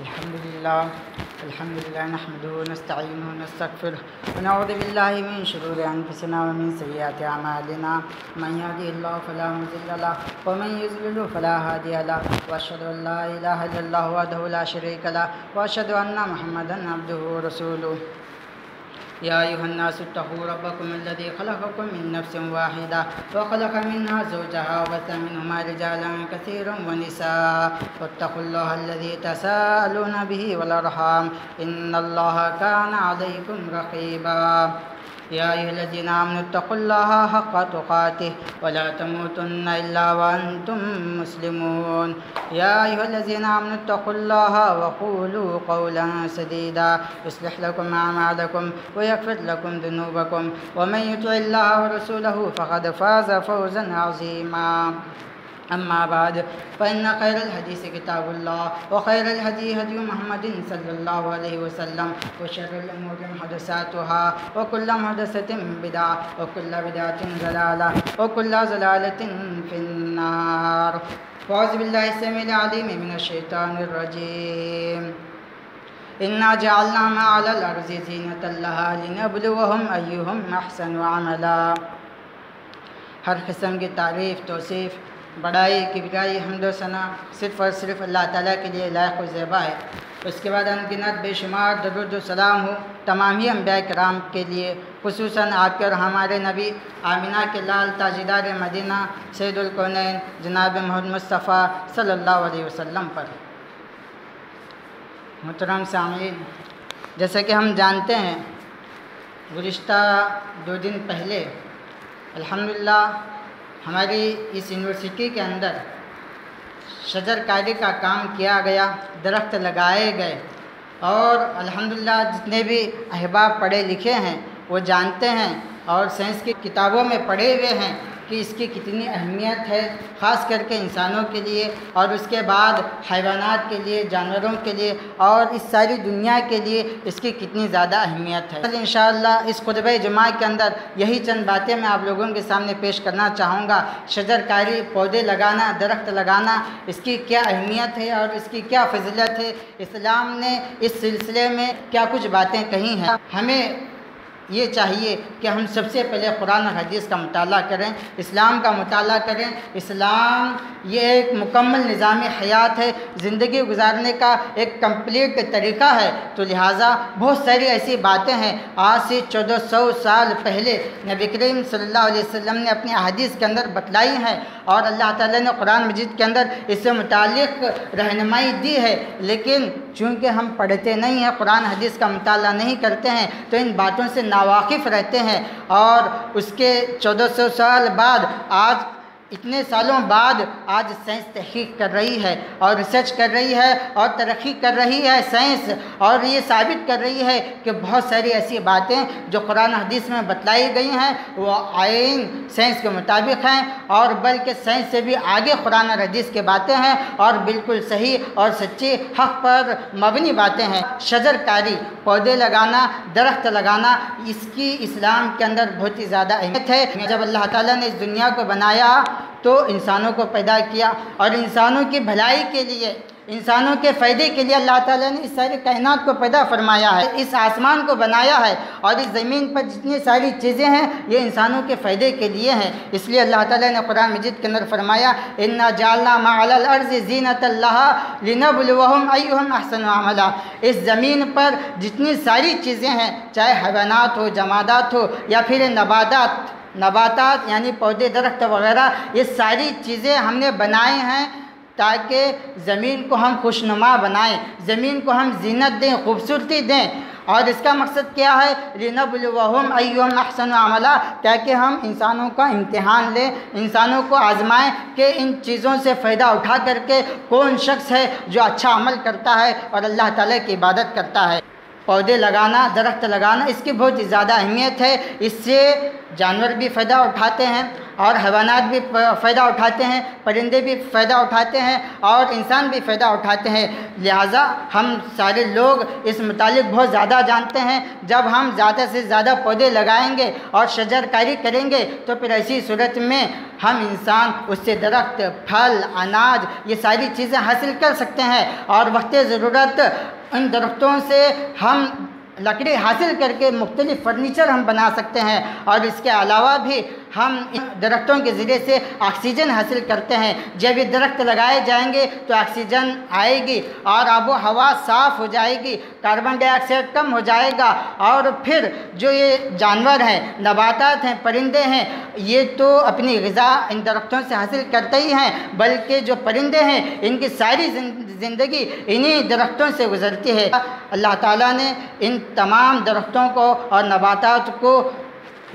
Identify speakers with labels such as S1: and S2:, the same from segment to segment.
S1: الحمد لله نحمده ونستعينه ونستغفره ونعوذ بالله من شرور أنفسنا ومن سيئات أعمالنا من يهده الله فلا مضل له ومن يضلل فلا هادي له وأشهد أن لا إله إلا الله وحده لا شريك له وأشهد أن محمدا عبده ورسوله يا أيها الناس اتقوا ربكم الذي خلقكم من نفس واحدة وخلق منها زوجها وبث منهما رجالا كثيرا ونساء واتقوا الله الذي تساءلون به والأرحام إن الله كان عليكم رقيبا يا أيها الذين آمنوا اتقوا الله حق تقاته ولا تموتن إلا وأنتم مسلمون يا أيها الذين آمنوا اتقوا الله وقولوا قولا سديدا يصلح لكم أعمالكم ويغفر لكم ذنوبكم ومن يطع الله ورسوله فقد فاز فوزا عظيما أما بعد فإن خير الحديث كتاب الله وخير الهدي هدي محمد صلى الله عليه وسلم وشر الأمور محدثاتها وكل محدثة بدعة وكل بدعة ضلالة وكل ضلالة في النار. أعوذ بالله السميع العليم من الشيطان الرجيم. إنا جعلنا ما على الأرض زينة لها لنبلوهم أيهم أحسن عملا. ہر قسم کی تعریف توصیف بڑائی کبریائی حمد و ثنا صرف اور صرف اللہ تعالیٰ کے لیے لائق و زیبا ہے. اس کے بعد انگنت بے شمار درود و سلام ہو تمامی انبیاء کرام کے لیے، خصوصاً آپ کے اور ہمارے نبی آمینہ کے لال تاجدار مدینہ سید الکونین جناب محمد مصطفیٰ صلی اللہ علیہ وسلم پر. محترم سامعین، جیسا کہ ہم جانتے ہیں گزشتہ 2 دن پہلے الحمدللہ ہماری اس یونیورسٹی کے اندر شجر کاری کا کام کیا گیا، درخت لگائے گئے، اور الحمدللہ جتنے بھی احباب پڑھے لکھے ہیں وہ جانتے ہیں اور سائنس کی کتابوں میں پڑھے ہوئے ہیں کہ اس کی کتنی اہمیت ہے، خاص کر کے انسانوں کے لیے اور اس کے بعد حیوانات کے لیے، جانوروں کے لیے اور اس ساری دنیا کے لیے اس کی کتنی زیادہ اہمیت ہے. انشاءاللہ اس خطبہ جمعہ کے اندر یہی چند باتیں میں آپ لوگوں کے سامنے پیش کرنا چاہوں گا. شجر کاری، پودے لگانا، درخت لگانا، اس کی کیا اہمیت ہے اور اس کی کیا فضیلت ہے، اسلام نے اس سلسلے میں کیا کچھ باتیں کہی ہیں. ہمیں یہ چاہیے کہ ہم سب سے پہلے قرآن اور حدیث کا مطالعہ کریں، اسلام کا مطالعہ کریں. اسلام یہ ایک مکمل نظام حیات ہے، زندگی گزارنے کا ایک کمپلیٹ طریقہ ہے. تو لہٰذا بہت ساری ایسی باتیں ہیں آج سے 1400 سال پہلے نبی کریم صلی اللہ علیہ وسلم نے اپنی احادیث کے اندر بتلائی ہیں اور اللہ تعالیٰ نے قرآن مجید کے اندر اس سے متعلق رہنمائی دی ہے. لیکن چونکہ ہم پڑھتے نہیں ہیں، قرآن حدیث کا مطالعہ نہیں کرتے ہیں، تو ان باتوں سے ناواقف رہتے ہیں. اور اس کے 1400 سال بعد آج اتنے سالوں بعد آج سائنس تحقیق کر رہی ہے اور ریسرچ کر رہی ہے اور ترقی کر رہی ہے سائنس، اور یہ ثابت کر رہی ہے کہ بہت ساری ایسی باتیں جو قرآن حدیث میں بتلائی گئی ہیں وہ عین سائنس کے مطابق ہیں، اور بلکہ سائنس سے بھی آگے قرآن اور حدیث کی باتیں ہیں اور بالکل صحیح اور سچی حق پر مبنی باتیں ہیں. شجر کاری، پودے لگانا، درخت لگانا، اس کی اسلام کے اندر بہت ہی زیادہ اہمیت ہے. جب اللہ تعالیٰ نے اس دنیا کو بنایا تو انسانوں کو پیدا کیا اور انسانوں کی بھلائی کے لیے، انسانوں کے فائدے کے لیے اللہ تعالیٰ نے اس ساری کائنات کو پیدا فرمایا ہے، اس آسمان کو بنایا ہے، اور اس زمین پر جتنی ساری چیزیں ہیں یہ انسانوں کے فائدے کے لیے ہیں. اس لیے اللہ تعالیٰ نے قرآن مجید کے اندر فرمایا انا جعلنا ما علی الارض زینۃ لہا لنبلوہم ایہم احسن عملا. اس زمین پر جتنی ساری چیزیں ہیں، چاہے حیوانات ہو، جمادات ہو یا پھر نباتات یعنی پودے درخت وغیرہ، یہ ساری چیزیں ہم نے بنائے ہیں تاکہ زمین کو ہم خوشنما بنائیں، زمین کو ہم زینت دیں، خوبصورتی دیں. اور اس کا مقصد کیا ہے؟ لِنَبْلُوَهُمْ أَيُّهُمْ أَحْسَنُ عَمَلًا، تاکہ ہم انسانوں کا امتحان لیں، انسانوں کو آزمائیں کہ ان چیزوں سے فائدہ اٹھا کر کے کون شخص ہے جو اچھا عمل کرتا ہے اور اللہ تعالیٰ کی عبادت کرتا ہے. پودے لگانا، درخت لگانا، اس کی بہت زیادہ اہمیت ہے۔ اس سے جانور بھی فائدہ اٹھاتے ہیں اور حیوانات بھی فائدہ اٹھاتے ہیں، پرندے بھی فائدہ اٹھاتے ہیں اور انسان بھی فائدہ اٹھاتے ہیں۔ لہٰذا ہم سارے لوگ اس متعلق بہت زیادہ جانتے ہیں۔ جب ہم زیادہ سے زیادہ پودے لگائیں گے اور شجر کاری کریں گے تو پھر ایسی صورت میں ہم انسان اس سے درخت، پھل، اناج، یہ ساری چیزیں حاصل کر سکتے ہیں اور وقت ضرورت ان درختوں سے ہم لکڑی حاصل کر کے مختلف فرنیچر ہم بنا سکتے ہیں، اور اس کے علاوہ بھی ہم ان درختوں کے ذریعے سے آکسیجن حاصل کرتے ہیں۔ جب یہ درخت لگائے جائیں گے تو آکسیجن آئے گی اور آب و ہوا صاف ہو جائے گی، کاربن ڈائی آکسائڈ کم ہو جائے گا، اور پھر جو یہ جانور ہیں، نباتات ہیں، پرندے ہیں، یہ تو اپنی غذا ان درختوں سے حاصل کرتے ہی ہیں، بلکہ جو پرندے ہیں ان کی ساری زندگی انہی درختوں سے گزرتی ہے۔ اللہ تعالیٰ نے ان تمام درختوں کو اور نباتات کو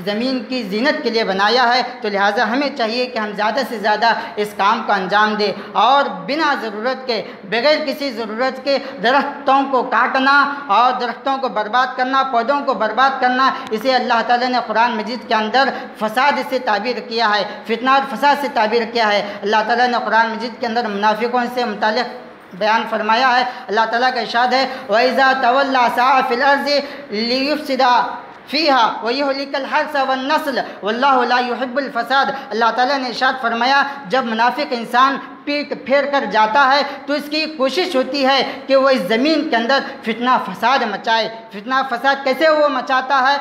S1: زمین کی زینت کے لیے بنایا ہے، تو لہٰذا ہمیں چاہیے کہ ہم زیادہ سے زیادہ اس کام کو انجام دیں اور بنا ضرورت کے، بغیر کسی ضرورت کے درختوں کو کاٹنا اور درختوں کو برباد کرنا، پودوں کو برباد کرنا، اسے اللہ تعالیٰ نے قرآن مجید کے اندر فساد سے تعبیر کیا ہے، فتنہ اور فساد سے تعبیر کیا ہے۔ اللہ تعالیٰ نے قرآن مجید کے اندر منافقوں سے متعلق بیان فرمایا ہے۔ اللہ تعالیٰ کا ارشاد ہے وَإِذَا تَوَلَّى سَعَى فِي الْأَرْضِ لِيُفْسِدَ فِيهَا وَيُهْلِكَ الْحَرْثَ وَالنَّسْلَ وَاللَّهُ لَا يُحِبُّ الْفَسَادَ۔ اللہ تعالیٰ نے ارشاد فرمایا جب منافق انسان پیٹ پھیر کر جاتا ہے تو اس کی کوشش ہوتی ہے کہ وہ اس زمین کے اندر فتنہ فساد مچائے۔ فتنہ فساد کیسے وہ مچاتا ہے؟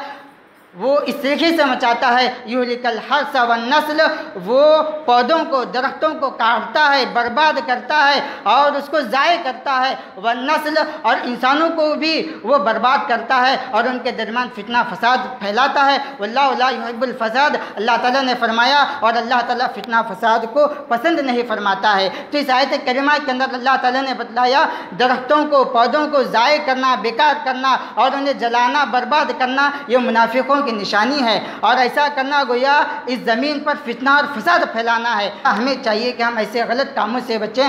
S1: وہ اس طریقے سے مچاتا ہے یُہْلِكَ الْحَرْثَ وَالنَّسْلَ، وہ پودوں کو، درختوں کو کاٹتا ہے، برباد کرتا ہے اور اس کو ضائع کرتا ہے، وَالنَّسْلَ، اور انسانوں کو بھی وہ برباد کرتا ہے اور ان کے درمیان فتنہ فساد پھیلاتا ہے۔ وَاللَّهُ لَا يُحِبُّ الْفَسَادَ، اللہ تعالیٰ نے فرمایا اور اللہ تعالیٰ فتنہ فساد کو پسند نہیں فرماتا ہے۔ تو اس آیت کریمہ کے اندر اللہ تعالیٰ نے بتلایا درختوں کو، پودوں کو ضائع کرنا، بیکار کرنا اور انہیں جلانا، برباد کرنا یہ منافقوں کی نشانی ہے، اور ایسا کرنا گویا اس زمین پر فتنہ اور فساد پھیلانا ہے۔ ہمیں چاہیے کہ ہم ایسے غلط کاموں سے بچیں،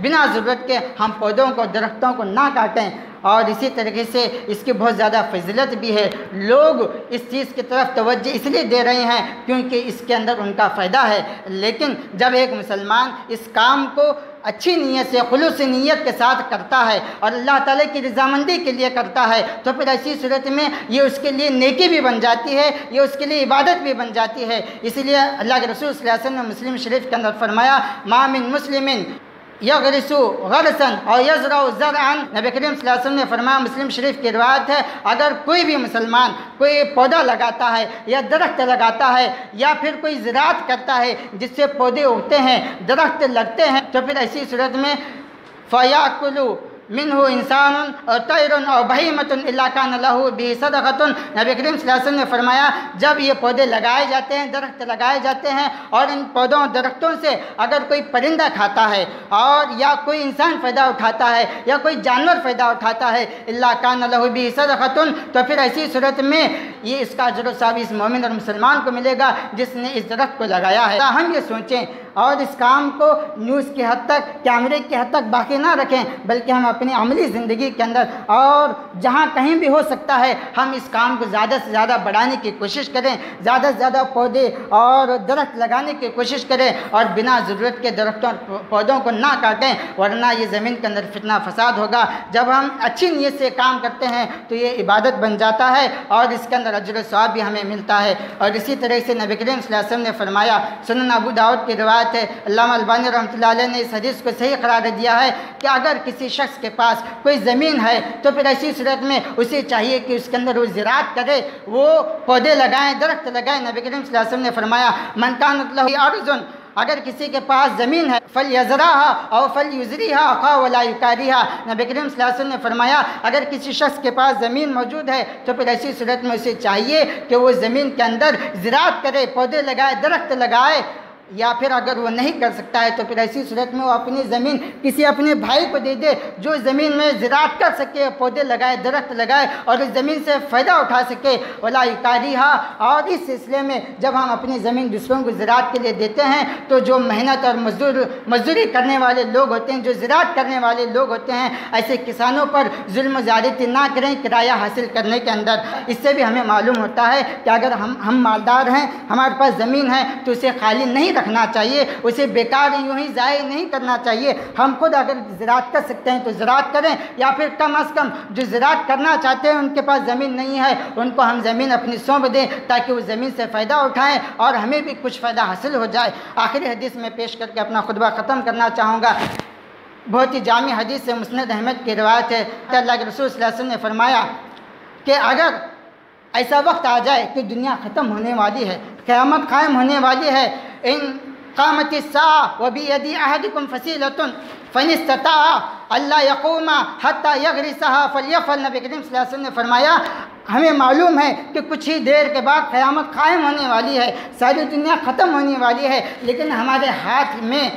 S1: بنا ضرورت کے ہم پودوں کو، درختوں کو نہ کاٹیں، اور اسی طریقے سے اس کی بہت زیادہ فضیلت بھی ہے۔ لوگ اس چیز کی طرف توجہ اس لیے دے رہے ہیں کیونکہ اس کے اندر ان کا فائدہ ہے، لیکن جب ایک مسلمان اس کام کو اچھی نیت سے، خلوص نیت کے ساتھ کرتا ہے اور اللہ تعالیٰ کی رضامندی کے لیے کرتا ہے تو پھر ایسی صورت میں یہ اس کے لیے نیکی بھی بن جاتی ہے، یہ اس کے لیے عبادت بھی بن جاتی ہے۔ اس لیے اللہ کے رسول صلی اللہ علیہ وسلم نے مسلم شریف کے اندر فرمایا ما من مسلم یغرس غرسا اور یزرع زرعا، نبی کریم صلی اللہ علیہ وسلم نے فرمایا، مسلم شریف کی روایت ہے، اگر کوئی بھی مسلمان کوئی پودا لگاتا ہے یا درخت لگاتا ہے یا پھر کوئی زراعت کرتا ہے جس سے پودے اگتے ہیں، درخت لگتے ہیں، تو پھر ایسی صورت میں فَيَأْكُلُ منہ انسان اور طیر اور بہیمۃ الا کان لہ بہ صدقۃ، نبی کریم صلی اللہ علیہ وسلم نے فرمایا جب یہ پودے لگائے جاتے ہیں، درخت لگائے جاتے ہیں اور ان پودوں درختوں سے اگر کوئی پرندہ کھاتا ہے اور یا کوئی انسان فائدہ اٹھاتا ہے یا کوئی جانور فائدہ اٹھاتا ہے الا کان لہ بہ صدقۃ، تو پھر ایسی صورت میں یہ اس کا اجر و ثواب اس مومن اور مسلمان کو ملے گا جس نے اس درخت کو لگایا ہے۔ ہم یہ سوچیں اور اس کام کو نیوز کی حد تک، کیمرے کی حد تک باقی نہ رکھیں، بلکہ ہم اپنی عملی زندگی کے اندر اور جہاں کہیں بھی ہو سکتا ہے ہم اس کام کو زیادہ سے زیادہ بڑھانے کی کوشش کریں، زیادہ سے زیادہ پودے اور درخت لگانے کی کوشش کریں اور بنا ضرورت کے درختوں اور پودوں کو نہ کاٹیں، ورنہ یہ زمین کے اندر فتنہ فساد ہوگا۔ جب ہم اچھی نیت سے کام کرتے ہیں تو یہ عبادت بن جاتا ہے اور اس کے اندر اجر و ثواب بھی ہمیں ملتا ہے۔ اور اسی طرح سے نبی کریم صلی اللہ علیہ وسلم نے فرمایا، سنن ابو داؤد کی روایت ہے، علامہ البانی رحمۃ اللہ علیہ نے اس حدیث کو صحیح قرار دیا ہے کہ اگر کسی شخص کے پاس کوئی زمین ہے تو پھر ایسی صورت میں اسے چاہیے کہ اس کے اندر وہ زراعت کرے، وہ پودے لگائیں، درخت لگائیں۔ نبی کریم صلی اللہ علیہ وسلم نے فرمایا من کانت لہ ارض، اگر کسی کے پاس زمین ہے فَلْيَزْرَعْهَا أَوْ فَلْيُزْرِعْهَا أَخَاهُ وَلَا يُكَارِهَا، نبی کریم صلی اللہ علیہ وسلم نے فرمایا اگر کسی شخص کے پاس زمین موجود ہے تو پھر ایسی صورت میں اسے چاہیے کہ وہ زمین کے اندر زراعت کرے، پودے لگائے، درخت لگائے، یا پھر اگر وہ نہیں کر سکتا ہے تو پھر ایسی صورت میں وہ اپنی زمین کسی اپنے بھائی کو دے دے جو زمین میں زراعت کر سکے، پودے لگائے، درخت لگائے اور اس زمین سے فائدہ اٹھا سکے۔ ولا یکاریہا، اور اس سلسلے میں جب ہم اپنی زمین دوسروں کو زراعت کے لیے دیتے ہیں تو جو محنت اور مزدوری کرنے والے لوگ ہوتے ہیں، جو زراعت کرنے والے لوگ ہوتے ہیں، ایسے کسانوں پر ظلم و زیادتی نہ کریں کرایہ حاصل کرنے کے اندر۔ اس سے بھی ہمیں معلوم ہوتا ہے کہ اگر ہم مالدار ہیں، ہمارے پاس زمین ہے تو اسے خالی نہیں رکھنا چاہیے، اسے بیکار یوں ہی ضائع نہیں کرنا چاہیے۔ ہم خود اگر زراعت کر سکتے ہیں تو زراعت کریں، یا پھر کم از کم جو زراعت کرنا چاہتے ہیں ان کے پاس زمین نہیں ہے ان کو ہم زمین اپنی سونپ دیں تاکہ وہ زمین سے فائدہ اٹھائیں اور ہمیں بھی کچھ فائدہ حاصل ہو جائے۔ آخری حدیث میں پیش کر کے اپنا خطبہ ختم کرنا چاہوں گا۔ بہت ہی جامع حدیث سے مسند احمد کی روایت ہے کہ اللہ کے رسول صلی اللہ علیہ وسلم نے فرمایا کہ اگر ایسا وقت آ جائے کہ دنیا ختم ہونے والی ہے، قیامت قائم ہونے والی ہے، ان قامت الساعة وبيد أحدكم فسيلة فإن استطاع ألا يقوم حتى يغرسها فليفعل۔ نبی کریم صلی اللہ علیہ وسلم نے فرمایا ہمیں معلوم ہے کہ کچھ ہی دیر کے بعد قیامت قائم ہونے والی ہے، ساری دنیا ختم ہونے والی ہے، لیکن ہمارے ہاتھ میں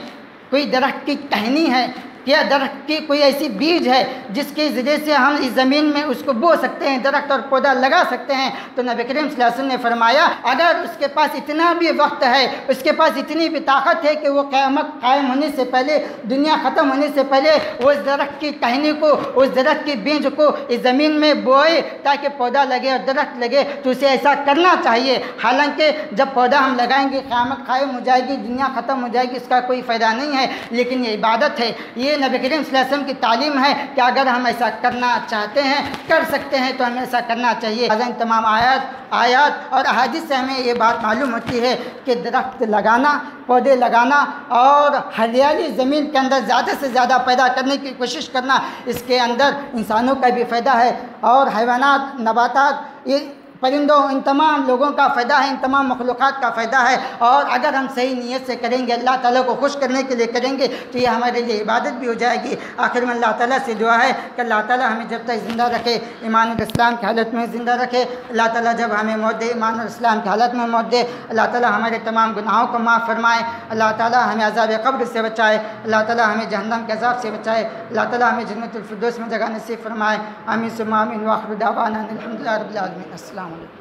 S1: کوئی درخت کی ٹہنی ہے یا درخت کی کوئی ایسی بیج ہے جس کے ذریعے سے ہم اس زمین میں اس کو بو سکتے ہیں، درخت اور پودا لگا سکتے ہیں۔ تو نبی کریم صلی اللہ علیہ وسلم نے فرمایا اگر اس کے پاس اتنا بھی وقت ہے، اس کے پاس اتنی بھی طاقت ہے کہ وہ قیامت قائم ہونے سے پہلے، دنیا ختم ہونے سے پہلے اس درخت کی ٹہنی کو، اس درخت کی بیج کو اس زمین میں بوئے تاکہ پودا لگے اور درخت لگے، تو اسے ایسا کرنا چاہیے۔ حالانکہ جب پودا ہم لگائیں گے قیامت قائم ہو جائے گی، دنیا ختم ہو جائے گی، اس کا کوئی فائدہ نہیں ہے، لیکن یہ عبادت ہے، یہ نبی کریم صلی اللہ علیہ وسلم کی تعلیم ہے کہ اگر ہم ایسا کرنا چاہتے ہیں، کر سکتے ہیں تو ہمیں ایسا کرنا چاہیے۔ ان تمام آیات اور احادیث سے ہمیں یہ بات معلوم ہوتی ہے کہ درخت لگانا، پودے لگانا اور ہریالی زمین کے اندر زیادہ سے زیادہ پیدا کرنے کی کوشش کرنا، اس کے اندر انسانوں کا بھی فائدہ ہے اور حیوانات، نباتات، یہ پرندوں، ان تمام لوگوں کا فائدہ ہے، ان تمام مخلوقات کا فائدہ ہے۔ اور اگر ہم صحیح نیت سے کریں گے، اللہ تعالیٰ کو خوش کرنے کے لیے کریں گے تو یہ ہمارے لیے عبادت بھی ہو جائے گی۔ آخر میں اللہ تعالیٰ سے دعا ہے کہ اللہ تعالیٰ ہمیں جب تک زندہ رکھے، ایمان اور اسلام کی حالت میں زندہ رکھے۔ اللہ تعالیٰ جب ہمیں موت دے، ایمان اور اسلام کی حالت میں موت دے۔ اللہ تعالیٰ ہمارے تمام گناہوں کو معاف فرمائے۔ اللہ تعالیٰ ہمیں عذاب قبر سے بچائے۔ اللہ تعالیٰ ہمیں جہنم کے عذاب سے بچائے۔ اللہ تعالیٰ ہمیں جنت الفردوس میں جگہ نصیب فرمائے۔ آمین ثم آمین وآخر دعوانا ان الحمد للہ رب العالمین۔ السلام علیکم۔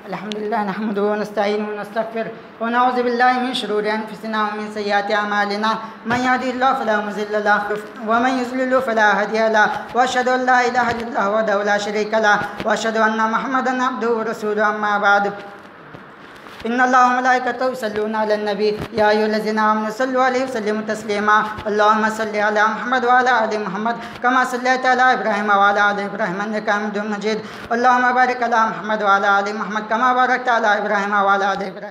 S1: الحمد للہ نحمده ونستعینه ونستغفره ونعوذ باللہ من شرور انفسنا ومن سیئات اعمالنا من يهده الله فلا مضل له ومن يضلل فلا هادي له واشهد ان لا اله الا الله وحده لا شريك له واشهد ان محمدا عبده ورسوله اما بعد ان اللہ وملائکتہ یصلون علی النبی یا ایھا الذین آمنوا صلوا علیہ وسلموا تسلیما اللهم صل علی محمد وعلی آل محمد کما صلیت علی ابراہیم وعلی آل ابراہیم انک حمید مجید اللهم بارک علی محمد وعلی آل محمد کما بارکت علی ابراہیم وعلی آل ابراہیم